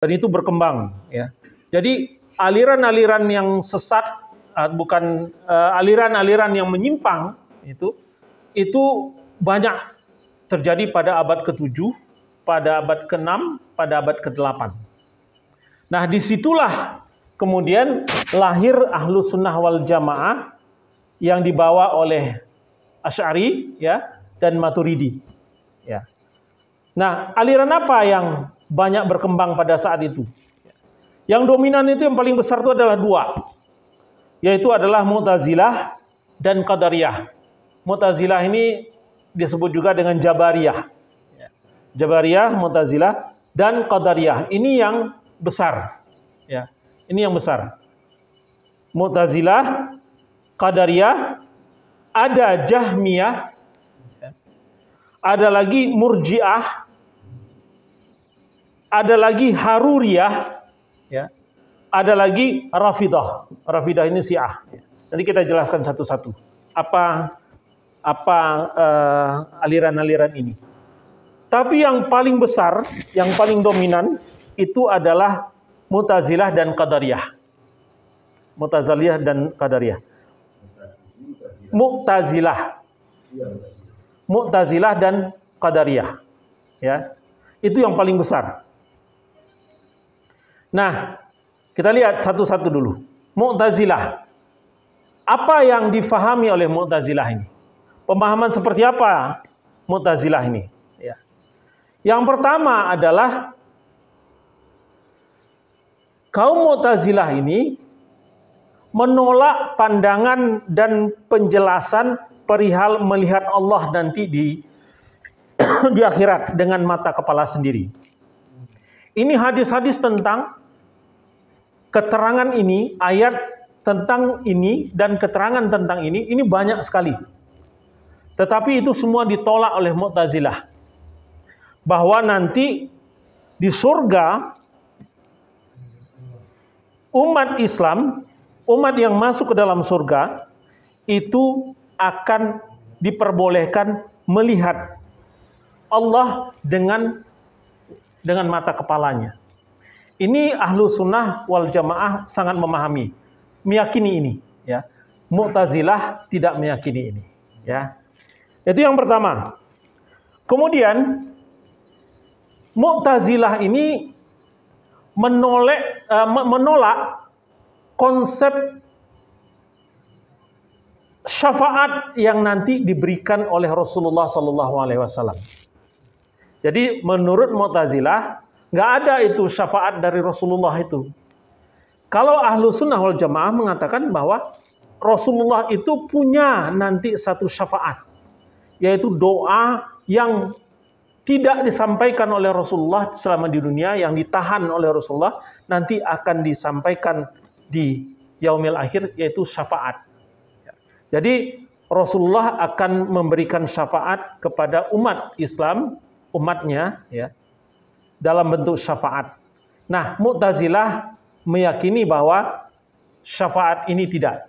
dan itu berkembang, ya. Jadi aliran-aliran yang sesat, bukan aliran-aliran yang menyimpang itu banyak terjadi pada abad ke-7, pada abad ke-6, pada abad ke-8. Nah, disitulah kemudian lahir Ahlus Sunnah wal Jamaah yang dibawa oleh Asy'ari, ya, dan Maturidi, ya. Nah, aliran apa yang banyak berkembang pada saat itu? Yang dominan itu yang paling besar itu adalah dua, yaitu adalah Mu'tazilah dan Qadariyah. Mu'tazilah ini disebut juga dengan Jabariyah. Jabariyah, Mu'tazilah, dan Qadariyah. Ini yang besar, ya. Ini yang besar. Mu'tazilah, Qadariyah, ada Jahmiyah, ada lagi Murji'ah, ada lagi Haruriyah, ya. Ada lagi Rafidah. Rafidah ini Syiah. Nanti kita jelaskan satu-satu. Apa aliran-aliran ini. Tapi yang paling besar, yang paling dominan itu adalah Mu'tazilah dan Qadariyah. Mu'tazilah dan Qadariyah. Mu'tazilah dan Qadariyah. Ya. Itu yang paling besar. Nah, kita lihat satu-satu dulu. Mu'tazilah. Apa yang difahami oleh Mu'tazilah ini? Pemahaman seperti apa Mu'tazilah ini? Ya. Yang pertama adalah kaum Mu'tazilah ini menolak pandangan dan penjelasan perihal melihat Allah nanti di akhirat dengan mata kepala sendiri. Ini hadis-hadis tentang keterangan ini, ayat tentang ini, dan keterangan tentang ini banyak sekali. Tetapi itu semua ditolak oleh Mu'tazilah. Bahwa nanti di surga, umat Islam, umat yang masuk ke dalam surga, itu akan diperbolehkan melihat Allah dengan mata kepalanya. Ini Ahlus Sunnah wal Jamaah sangat memahami, meyakini ini, ya. Mu'tazilah tidak meyakini ini, ya. Itu yang pertama. Kemudian Mu'tazilah ini menolak konsep syafaat yang nanti diberikan oleh Rasulullah SAW. Jadi menurut Mu'tazilah nggak ada itu syafaat dari Rasulullah itu. Kalau Ahlus Sunnah wal Jamaah mengatakan bahwa Rasulullah itu punya nanti satu syafaat, yaitu doa yang tidak disampaikan oleh Rasulullah selama di dunia, yang ditahan oleh Rasulullah, nanti akan disampaikan di yaumil akhir, yaitu syafaat. Jadi Rasulullah akan memberikan syafaat kepada umat Islam, umatnya, ya, dalam bentuk syafaat. Nah, Mu'tazilah meyakini bahwa syafaat ini tidak.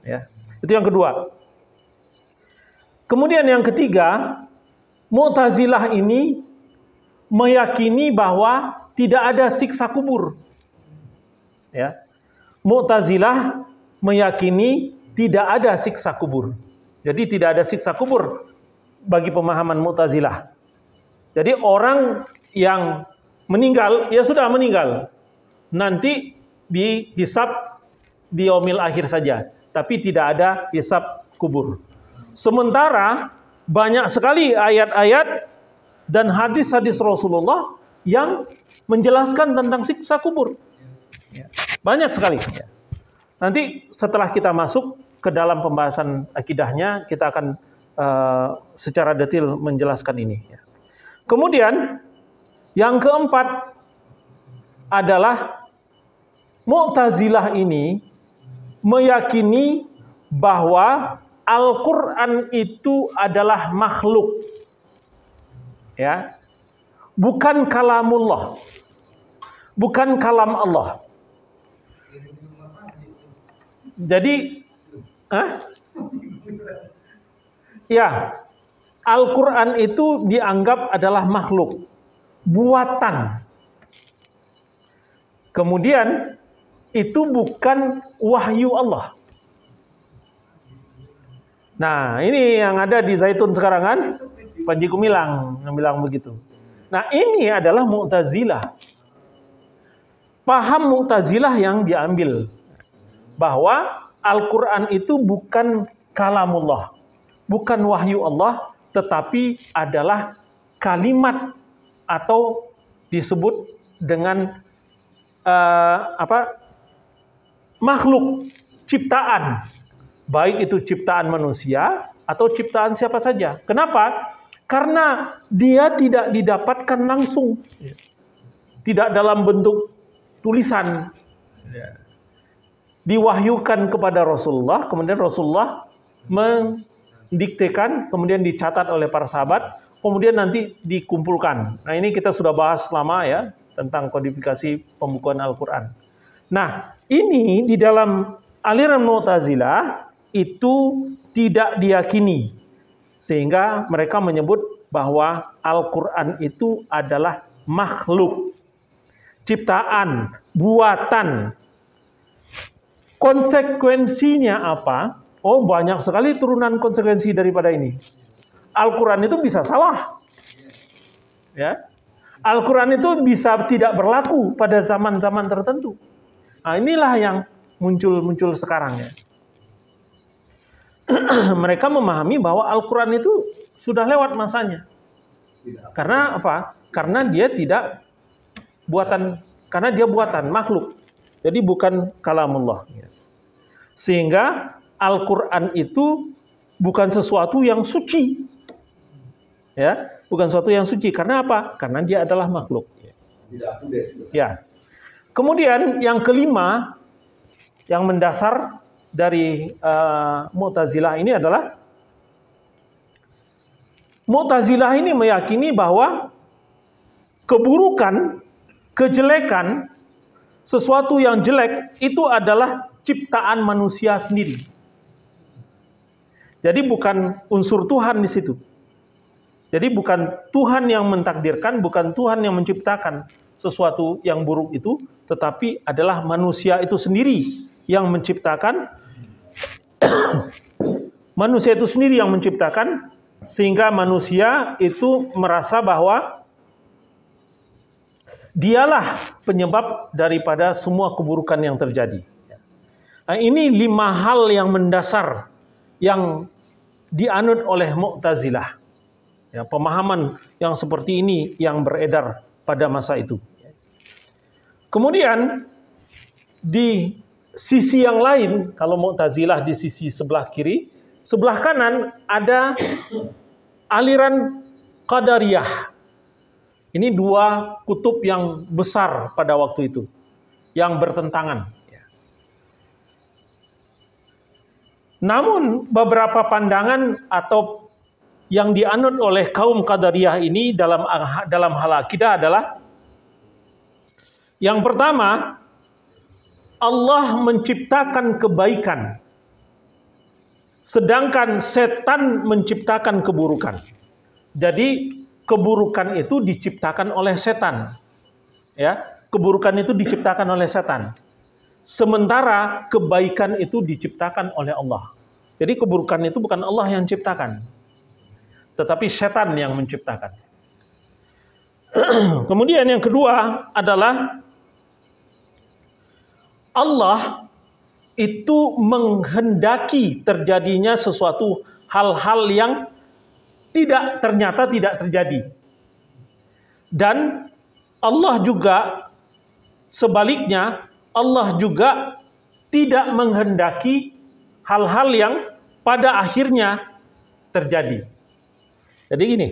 Ya. Itu yang kedua. Kemudian yang ketiga, Mu'tazilah ini meyakini bahwa tidak ada siksa kubur. Ya. Mu'tazilah meyakini tidak ada siksa kubur. Jadi tidak ada siksa kubur bagi pemahaman Mu'tazilah. Jadi orang yang meninggal, ya sudah meninggal. Nanti dihisab di yaumil akhir saja. Tapi tidak ada hisab kubur. Sementara banyak sekali ayat-ayat dan hadis-hadis Rasulullah yang menjelaskan tentang siksa kubur. Banyak sekali. Nanti setelah kita masuk ke dalam pembahasan akidahnya, kita akan secara detail menjelaskan ini. Kemudian yang keempat adalah Mu'tazilah ini meyakini bahwa Al-Quran itu adalah makhluk, ya, bukan kalamullah, bukan kalam Allah. Jadi, ya, Al-Quran itu dianggap adalah makhluk, buatan. Kemudian itu bukan wahyu Allah. Nah, ini yang ada di Zaitun sekarang kan, Panji Gumilang yang bilang begitu. Nah, ini adalah Mu'tazilah. Paham Mu'tazilah yang diambil bahwa Al-Quran itu bukan kalamullah, bukan wahyu Allah, tetapi adalah kalimat atau disebut dengan makhluk, ciptaan, baik itu ciptaan manusia atau ciptaan siapa saja. Kenapa? Karena dia tidak didapatkan langsung, tidak dalam bentuk tulisan, diwahyukan kepada Rasulullah, kemudian Rasulullah mendiktekan, kemudian dicatat oleh para sahabat, kemudian nanti dikumpulkan. Nah, ini kita sudah bahas lama ya, tentang kodifikasi pembukuan Al-Quran. Nah, ini di dalam aliran Mu'tazilah itu tidak diyakini, sehingga mereka menyebut bahwa Al-Quran itu adalah makhluk, ciptaan, buatan. Konsekuensinya apa? Oh, banyak sekali turunan konsekuensi daripada ini. Al-Quran itu bisa salah, ya. Al-Quran itu bisa tidak berlaku pada zaman-zaman tertentu. Nah, inilah yang muncul sekarang ya. Mereka memahami bahwa Al-Quran itu sudah lewat masanya. Karena apa? Karena dia tidak buatan, karena dia buatan makhluk. Jadi bukan kalamullah. Sehingga Al-Quran itu bukan sesuatu yang suci. Ya, bukan sesuatu yang suci. Karena apa? Karena dia adalah makhluk. Ya. Kemudian yang kelima, yang mendasar dari Mu'tazilah ini adalah Mu'tazilah ini meyakini bahwa keburukan, kejelekan, sesuatu yang jelek itu adalah ciptaan manusia sendiri. Jadi bukan unsur Tuhan di situ. Jadi bukan Tuhan yang mentakdirkan, bukan Tuhan yang menciptakan sesuatu yang buruk itu, tetapi adalah manusia itu sendiri yang menciptakan. Manusia itu sendiri yang menciptakan, sehingga manusia itu merasa bahwa dialah penyebab daripada semua keburukan yang terjadi. Nah, ini 5 hal yang mendasar yang dianut oleh Mu'tazilah. Ya, pemahaman yang seperti ini yang beredar pada masa itu. Kemudian di sisi yang lain, kalau Mu'tazilah di sisi sebelah kiri, sebelah kanan ada aliran Qadariyah. Ini 2 kutub yang besar pada waktu itu, yang bertentangan. Namun beberapa pandangan atau yang dianut oleh kaum Qadariyah ini dalam hal akidah adalah, yang pertama, Allah menciptakan kebaikan, sedangkan setan menciptakan keburukan. Jadi keburukan itu diciptakan oleh setan, ya, keburukan itu diciptakan oleh setan. Sementara kebaikan itu diciptakan oleh Allah. Jadi keburukan itu bukan Allah yang ciptakan, tetapi setan yang menciptakan. Kemudian yang kedua adalah Allah itu menghendaki terjadinya sesuatu hal-hal yang ternyata tidak terjadi. Dan Allah juga sebaliknya, Allah juga tidak menghendaki hal-hal yang pada akhirnya terjadi. Jadi gini,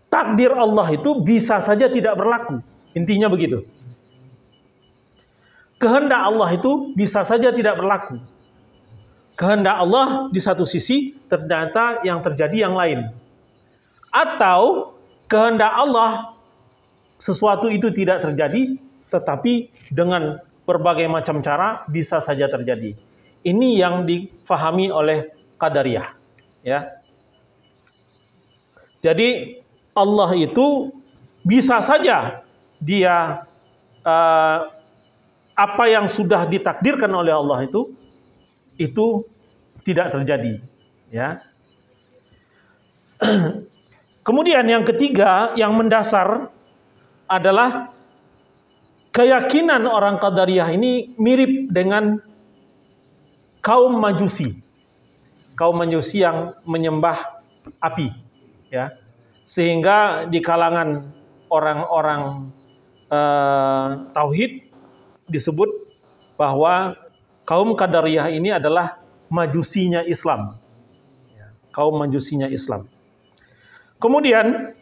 takdir Allah itu bisa saja tidak berlaku. Intinya begitu. Kehendak Allah itu bisa saja tidak berlaku. Kehendak Allah di satu sisi, ternyata yang terjadi yang lain. Atau kehendak Allah sesuatu itu tidak terjadi, tetapi dengan berbagai macam cara bisa saja terjadi. Ini yang difahami oleh Qadariyah, ya. Jadi Allah itu bisa saja dia apa yang sudah ditakdirkan oleh Allah itu tidak terjadi, ya. Kemudian yang ketiga yang mendasar adalah keyakinan orang Qadariyah ini mirip dengan kaum Majusi. Kaum Majusi yang menyembah api, ya. Sehingga di kalangan orang-orang tauhid disebut bahwa kaum Qadariyah ini adalah Majusinya Islam. Kaum Majusinya Islam. Kemudian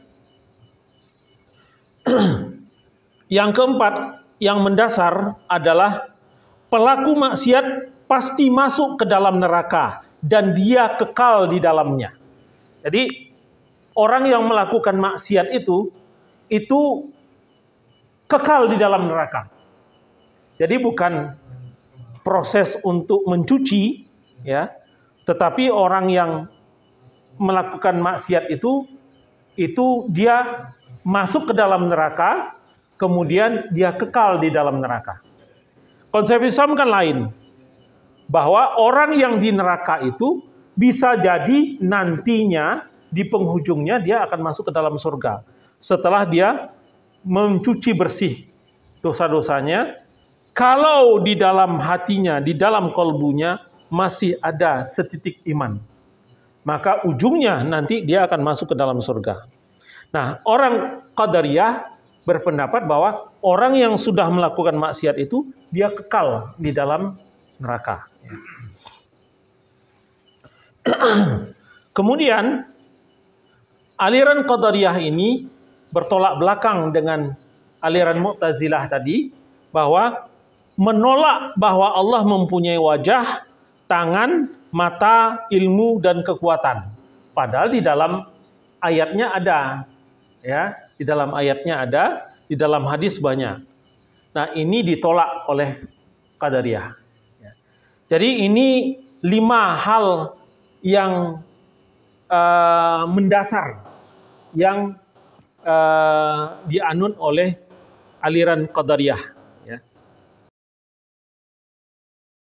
yang keempat yang mendasar adalah pelaku maksiat pasti masuk ke dalam neraka dan dia kekal di dalamnya. Jadi orang yang melakukan maksiat itu kekal di dalam neraka. Jadi bukan proses untuk mencuci, ya, tetapi orang yang melakukan maksiat itu dia masuk ke dalam neraka, kemudian dia kekal di dalam neraka. Konsep Islam kan lain, bahwa orang yang di neraka itu bisa jadi nantinya di penghujungnya dia akan masuk ke dalam surga setelah dia mencuci bersih dosa-dosanya. Kalau di dalam hatinya, di dalam kolbunya masih ada setitik iman, maka ujungnya nanti dia akan masuk ke dalam surga. Nah, orang Qadariyah berpendapat bahwa orang yang sudah melakukan maksiat itu dia kekal di dalam neraka. Kemudian aliran Qadariyah ini bertolak belakang dengan aliran Mu'tazilah tadi, bahwa menolak bahwa Allah mempunyai wajah, tangan, mata, ilmu, dan kekuatan. Padahal di dalam ayatnya ada, ya, di dalam ayatnya ada, di dalam hadis banyak. Nah, ini ditolak oleh Qadariyah. Jadi ini 5 hal yang mendasar yang dianut oleh aliran Qadariyah.